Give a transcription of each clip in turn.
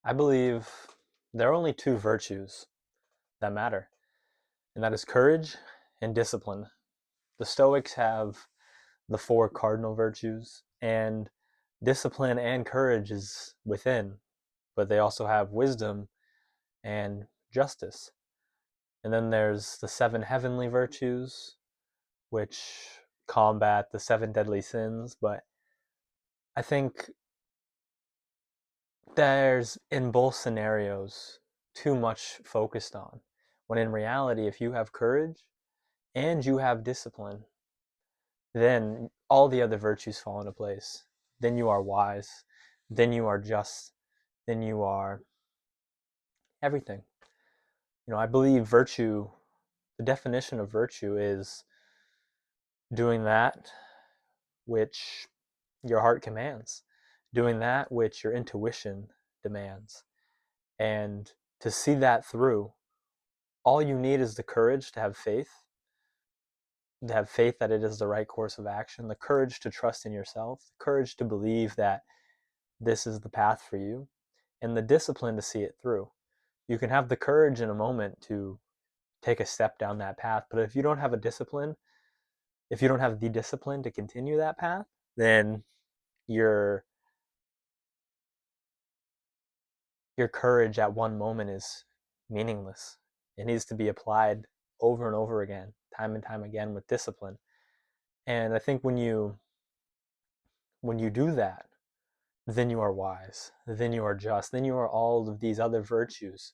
I believe there are only two virtues that matter, and that is courage and discipline. The Stoics have the four cardinal virtues, and discipline and courage is within, but they also have wisdom and justice. And then there's the seven heavenly virtues, which combat the seven deadly sins. But I think there's, in both scenarios, too much focused on. When in reality, if you have courage and you have discipline, then all the other virtues fall into place. Then you are wise. Then you are just. Then you are everything. I believe virtue, the definition of virtue is doing that which your heart commands, doing that which your intuition demands. And to see that through, all you need is the courage to have faith that it is the right course of action, the courage to trust in yourself, the courage to believe that this is the path for you, and the discipline to see it through. You can have the courage in a moment to take a step down that path, but if you don't have the discipline to continue that path, then your your courage at one moment is meaningless. It needs to be applied over and over again, time and time again with discipline. And I think when you do that, then you are wise, then you are just, then you are all of these other virtues.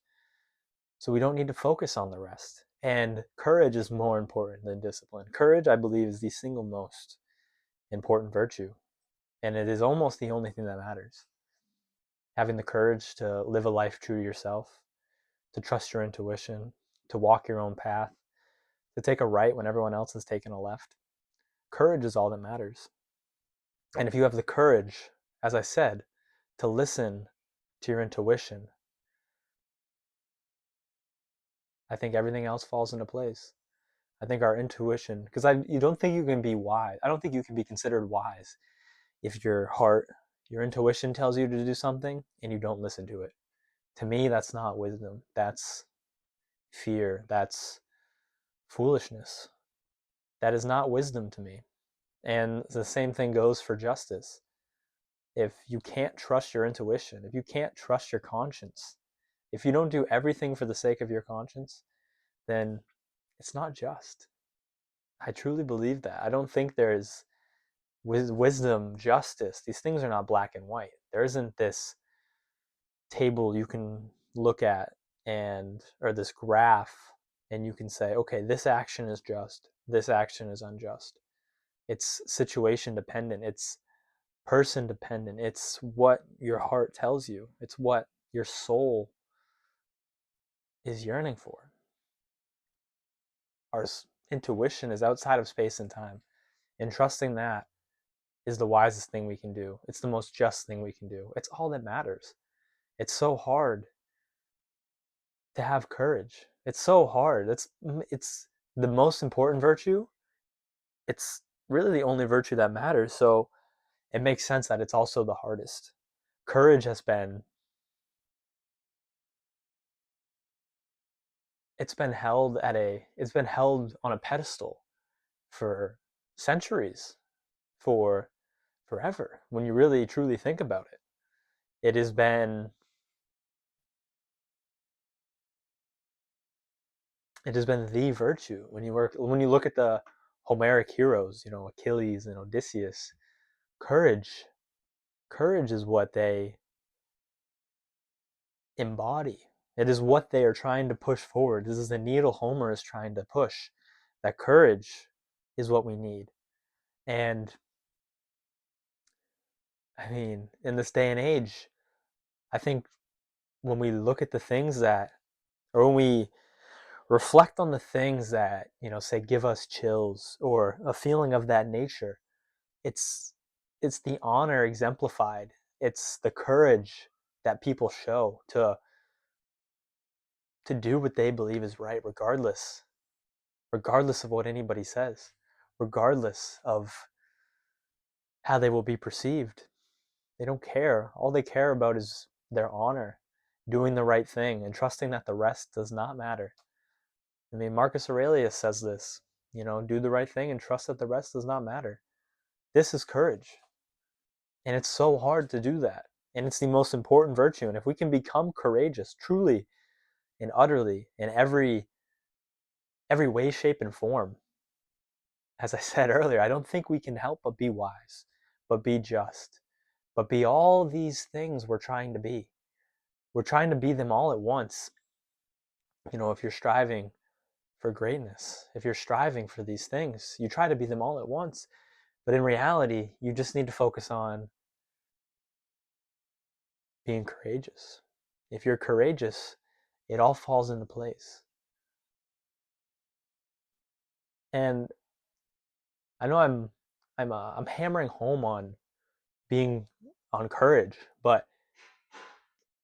So we don't need to focus on the rest. And courage is more important than discipline. Courage, I believe, is the single most important virtue. And it is almost the only thing that matters. Having the courage to live a life true to yourself, to trust your intuition, to walk your own path, to take a right when everyone else is taking a left. Courage is all that matters. And if you have the courage, as I said, to listen to your intuition, I think everything else falls into place. I think our intuition, because you don't think you can be wise. I don't think you can be considered wise if your heart, your intuition tells you to do something and you don't listen to it. To me, that's not wisdom. That's fear. That's foolishness. That is not wisdom to me. And the same thing goes for justice. If you can't trust your intuition, if you can't trust your conscience, if you don't do everything for the sake of your conscience, then it's not just. I truly believe that. I don't think there's wisdom, justice. These things are not black and white. There isn't this table you can look at or this graph, and you can say, okay, this action is just, this action is unjust. It's situation dependent. It's person dependent. It's what your heart tells you. It's what your soul is yearning for. Our intuition is outside of space and time. And trusting that is the wisest thing we can do. It's the most just thing we can do. It's all that matters. It's so hard to have courage. It's so hard. It's the most important virtue. It's really the only virtue that matters. So it makes sense that it's also the hardest. Courage has been it's been held on a pedestal for centuries, for forever. When you really truly think about it, it has been the virtue. When you look at the Homeric heroes, Achilles and Odysseus, courage courage is what they embody. It is what they are trying to push forward. This is the needle Homer is trying to push. That courage is what we need. And I mean, in this day and age, I think when we look at the things that, or when we reflect on the things that, say give us chills or a feeling of that nature, it's it's the honor exemplified. It's the courage that people show to do what they believe is right, regardless of what anybody says, regardless of how they will be perceived. They don't care. All they care about is their honor. doing the right thing and trusting that the rest does not matter. I mean, Marcus Aurelius says this, do the right thing and trust that the rest does not matter. This is courage. And it's so hard to do that. And it's the most important virtue. And if we can become courageous truly and utterly in every way, shape, and form, as I said earlier, I don't think we can help but be wise, but be just, but be all these things we're trying to be. We're trying to be them all at once. If you're striving for greatness, if you're striving for these things, you try to be them all at once. But in reality, you just need to focus on being courageous. If you're courageous, it all falls into place. And I know I'm hammering home on being on courage, but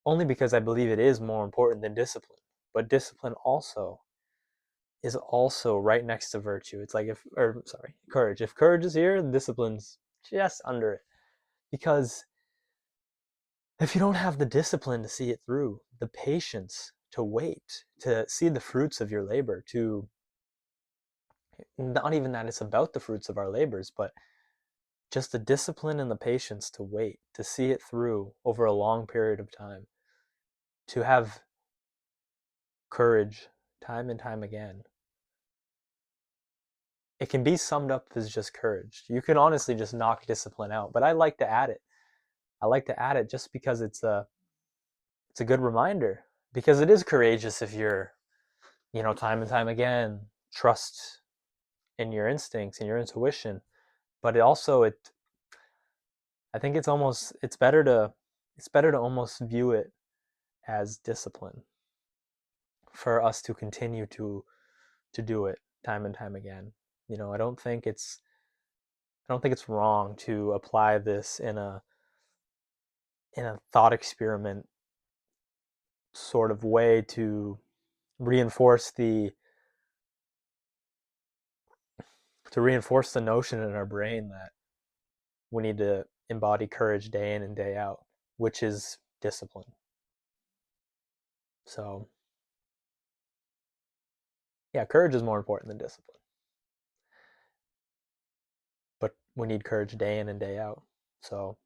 only because I believe it is more important than discipline. But discipline is also right next to virtue. It's like courage. If courage is here, discipline's just under it. Because if you don't have the discipline to see it through, the patience to wait, to see the fruits of your labor, to not even that it's about the fruits of our labors, but just the discipline and the patience to wait, to see it through over a long period of time, to have courage time and time again. It can be summed up as just courage. You can honestly just knock discipline out, but I like to add it. I like to add it just because it's a good reminder. Because it is courageous if you're, time and time again, trust in your instincts and your intuition. But I think it's better to almost view it as discipline for us to continue to do it time and time again. I don't think it's wrong to apply this in a thought experiment sort of way to reinforce the notion in our brain that we need to embody courage day in and day out, which is discipline. So, yeah, courage is more important than discipline. But we need courage day in and day out. So,